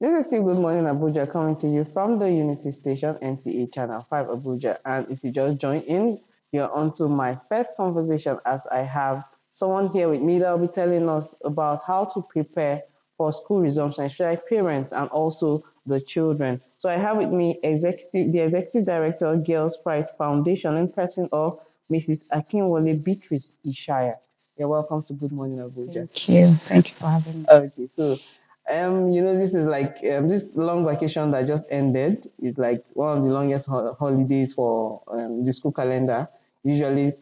This is still Good Morning Abuja coming to you from the Unity Station, NCA Channel 5 Abuja. And if you just joined in, you're on to my first conversation as I have someone here with me that will be telling us about how to prepare for school resumption, especially parents and also the children. So I have with me the Executive Director, Girls Pride Foundation, in person of Mrs. Akinwole Beatrice Ishaya. You're welcome to Good Morning Abuja. Thank you. Thank you for having me. Okay, so this is like this long vacation that just ended is like one of the longest holidays for the school calendar. Usually,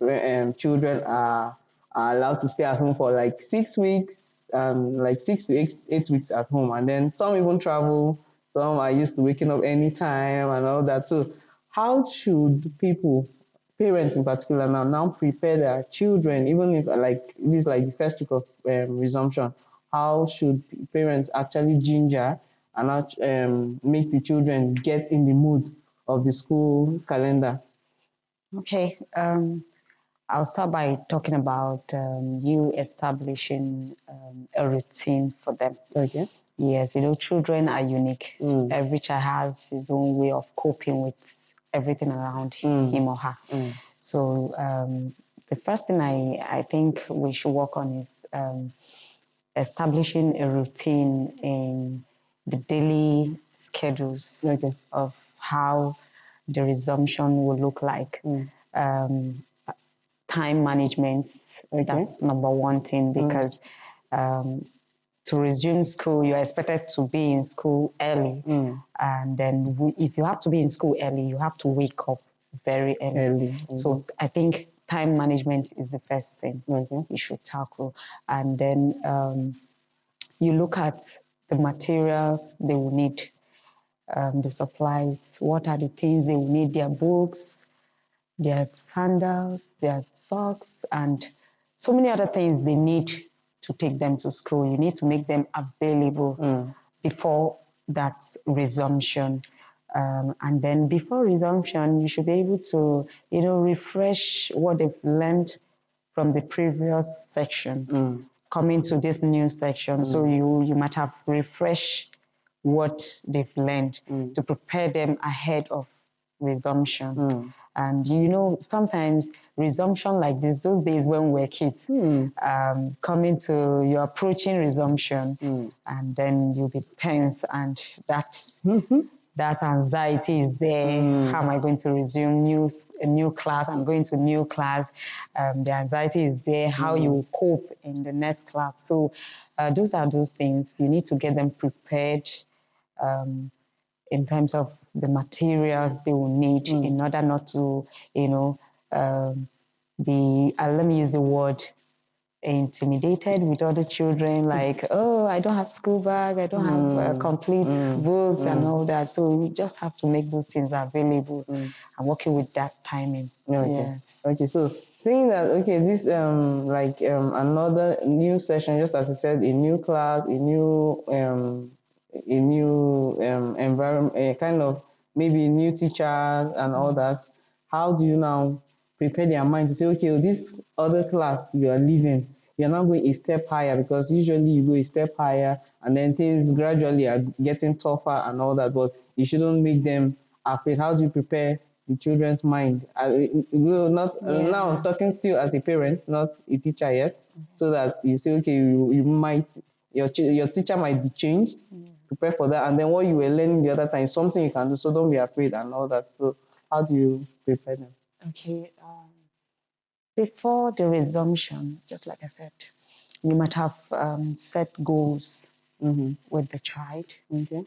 children are allowed to stay at home for like 6 weeks, like 6 to 8 weeks at home, and then some even travel. Some are used to waking up anytime and all that. So, how should people, parents in particular, now prepare their children, even if like this is like the first week of resumption? How should parents actually ginger and make the children get in the mood of the school calendar? Okay. I'll start by talking about you establishing a routine for them. Okay. Yes, children are unique. Every child has his own way of coping with everything around him or her. So the first thing I think we should work on is establishing a routine in the daily schedules Okay. of how the resumption will look like. Um, Time management, Okay. that's number one thing, because to resume school, you're expected to be in school early. And then if you have to be in school early, you have to wake up very early. So I think time management is the first thing you should tackle. And then you look at the materials they will need, the supplies, what are the things they will need, their books, their sandals, their socks, and so many other things they need to take them to school. You need to make them available before that resumption. And then before resumption, you should be able to, refresh what they've learned from the previous section, coming to this new section. So you might have refreshed what they've learned to prepare them ahead of resumption. And sometimes resumption like this, those days when we're kids, coming to, you're approaching resumption, and then you'll be tense, and that anxiety is there. How am I going to resume a new class? I'm going to new class. The anxiety is there. How you cope in the next class. So those are those things. You need to get them prepared in terms of the materials they will need in order not to, be, let me use the word, intimidated with other children, like, oh, I don't have school bag, I don't have complete books and all that. So we just have to make those things available and working with that timing. Okay. Yes. Okay. So seeing that, okay, this another new session, just as I said, a new class, a new environment, a kind of maybe new teachers and all that. How do you now prepare their mind to say, okay, this other class you are leaving, you're not going a step higher, because usually you go a step higher and then things gradually are getting tougher and all that, but you shouldn't make them afraid. How do you prepare the children's mind? Not now I'm talking still as a parent, not a teacher yet, so that you say, okay, you might, your teacher might be changed, prepare for that, and then what you were learning the other time, something you can do, so don't be afraid and all that. So how do you prepare them? Okay. Before the resumption, just like I said, you might have set goals with the child. Okay.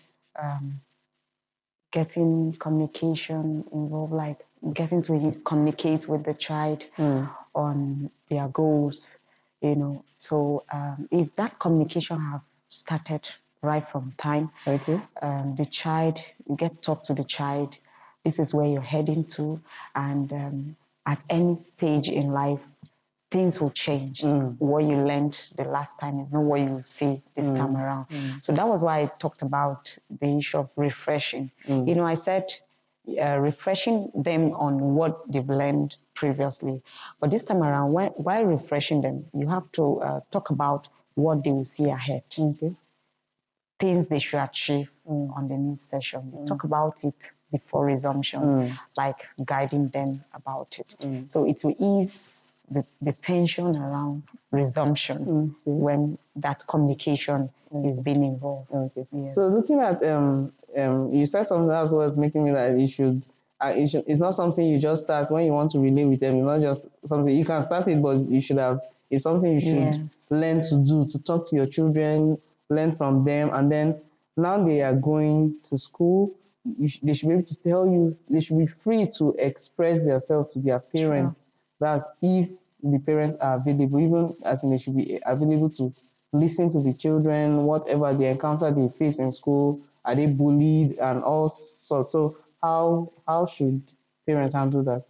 Getting communication involved, like getting to communicate with the child on their goals, So if that communication have started right from time, Okay. the child, you get talk to the child, this is where you're heading to, and at any stage in life, things will change. What you learned the last time is not what you will see this time around. So that was why I talked about the issue of refreshing. I said refreshing them on what they've learned previously. But this time around, while refreshing them, you have to talk about what they will see ahead. Okay. things they should achieve on the new session. We talk about it before resumption, like guiding them about it. So it will ease the tension around resumption when that communication is being involved. Okay. Yes. So looking at you said something else was making me like it's not something you just start when you want to relate with them. It's not just something you can start it, but you should have. It's something you should learn to do, to talk to your children, learn from them, and then now they are going to school. They should be able to tell you. They should be free to express themselves to their parents. That's if the parents are available, even as in they should be available to listen to the children, whatever they encounter they face in school, are they bullied and all sorts. So how should parents handle that?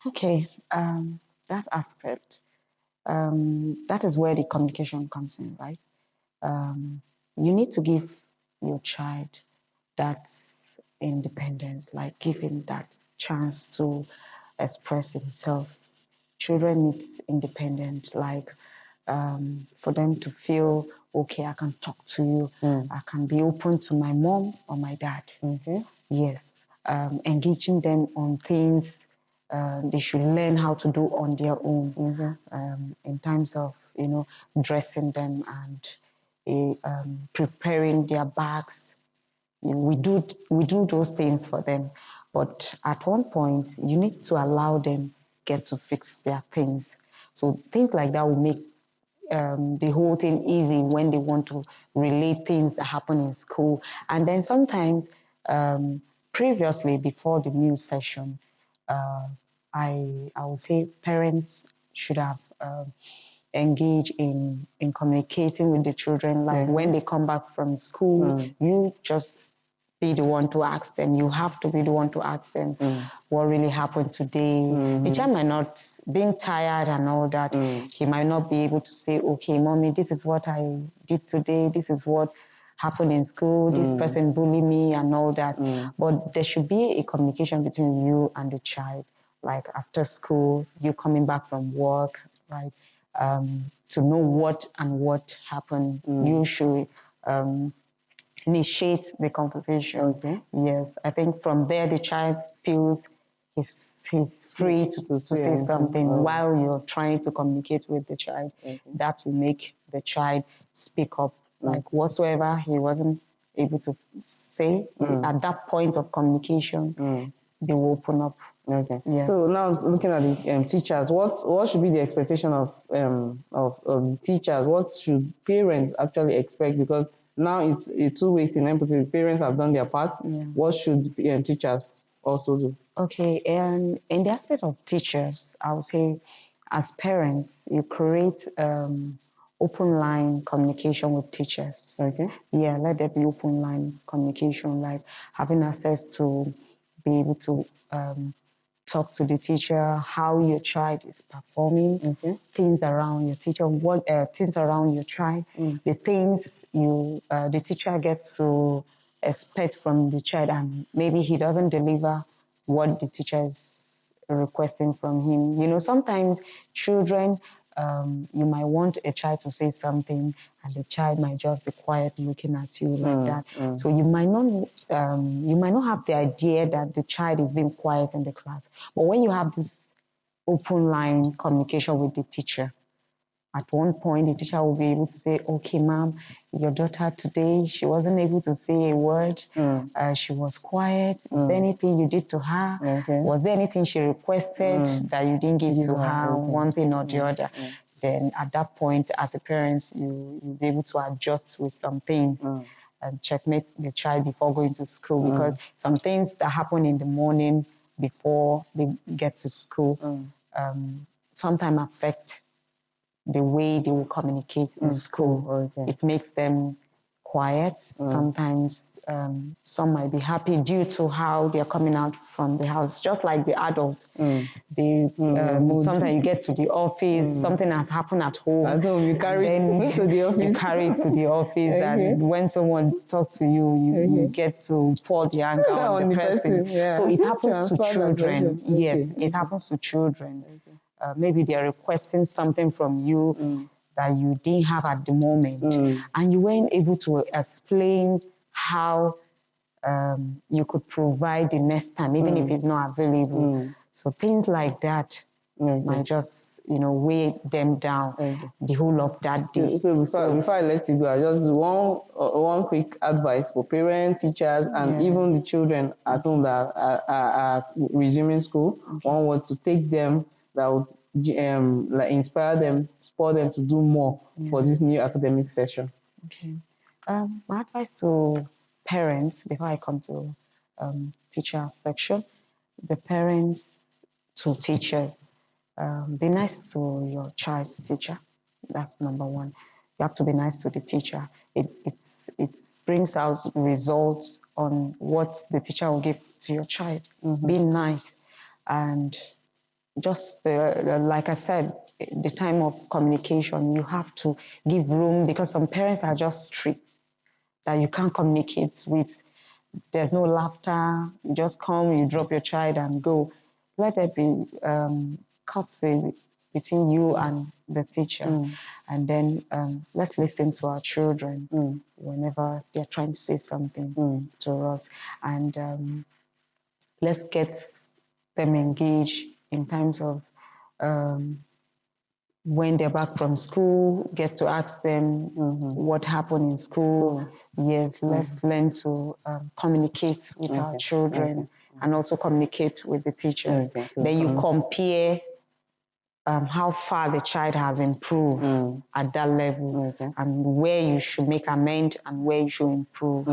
Okay, that aspect, that is where the communication comes in, right? You need to give your child that independence, like give him that chance to express himself. Children need independence, like for them to feel, okay, I can talk to you, I can be open to my mom or my dad. Yes, engaging them on things they should learn how to do on their own in terms of, dressing them and preparing their bags. We do those things for them, but at one point you need to allow them get to fix their things. So things like that will make the whole thing easy when they want to relate things that happen in school. And then sometimes previously, before the new session, I would say parents should have engage in communicating with the children. Like when they come back from school, you just be the one to ask them. You have to be the one to ask them what really happened today. The child might not, being tired and all that, he might not be able to say, okay, mommy, this is what I did today. This is what happened in school. This person bullied me and all that. But there should be a communication between you and the child. Like after school, you coming back from work, right? To know what happened. You should initiate the conversation. Yes, I think from there the child feels he's free to say something while you're trying to communicate with the child. That will make the child speak up. Like whatsoever he wasn't able to say at that point of communication, they will open up. Okay. Yes. So now looking at the teachers, what should be the expectation of the teachers? What should parents actually expect? Because now it's a two-way thing. The parents have done their part. What should teachers also do? Okay, and in the aspect of teachers, I would say, as parents, you create open line communication with teachers. Okay. Yeah, let there be open line communication, like having access to be able to talk to the teacher how your child is performing, things around your teacher, things around your child, the things the teacher gets to expect from the child, and maybe he doesn't deliver what the teacher is requesting from him. Sometimes children, you might want a child to say something and the child might just be quiet looking at you like that. So you might not have the idea that the child is being quiet in the class. But when you have this open line communication with the teacher, at one point, the teacher will be able to say, okay, ma'am, your daughter today, she wasn't able to say a word. She was quiet. Is there anything you did to her? Was there anything she requested that you didn't give to her, one thing or the other? Then at that point, as a parent, you'll be able to adjust with some things and checkmate the child before going to school, because some things that happen in the morning before they get to school sometimes affect the way they will communicate in school. It makes them quiet. Sometimes some might be happy due to how they're coming out from the house, just like the adult. Sometimes you get to the office, something has happened at home. At home, you carry it to the office. You carry it to the office, and when someone talks to you, you get to pour the anger on the person. So it happens to children. Yes, it happens to children. Maybe they're requesting something from you. that you didn't have at the moment, and you weren't able to explain how you could provide the next time, even if it's not available. So things like that might just, weigh them down the whole of that day. So before I let you go, I just one quick advice for parents, teachers, and even the children at home that are resuming school. One word to take them that would like inspire them, spur them to do more for this new academic session. Okay. My advice to parents before I come to teacher section, the parents to teachers, be nice to your child's teacher. That's number one. You have to be nice to the teacher. It brings out results on what the teacher will give to your child. Be nice, and just like I said, the time of communication, you have to give room, because some parents are just strict that you can't communicate with. There's no laughter. You just come, you drop your child and go. Let there be courtesy between you and the teacher. And then let's listen to our children whenever they're trying to say something to us. And let's get them engaged in terms of when they're back from school, get to ask them what happened in school. Yes, let's learn to communicate with our children and also communicate with the teachers. Then you compare how far the child has improved at that level and where you should make amend and where you should improve.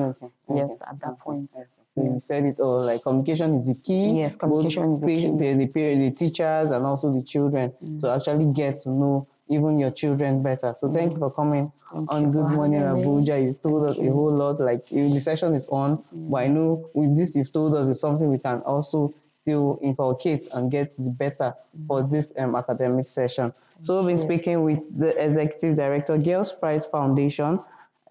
Yes, at that point. You said it all, like communication is the key. Yes, communication is the key. The teachers and also the children to actually get to know even your children better. So thank you for coming on Good Morning Abuja. You told us a whole lot, like the session is on, but I know with this you've told us is something we can also still inculcate and get better for this academic session. So we've been speaking with the Executive Director, Girls Pride Foundation,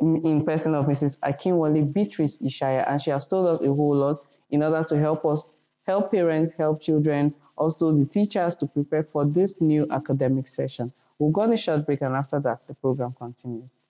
in person of Mrs. Akinwale Beatrice Ishaya, and she has told us a whole lot in order to help us, help parents, help children, also the teachers to prepare for this new academic session. We'll go on a short break, and after that, the program continues.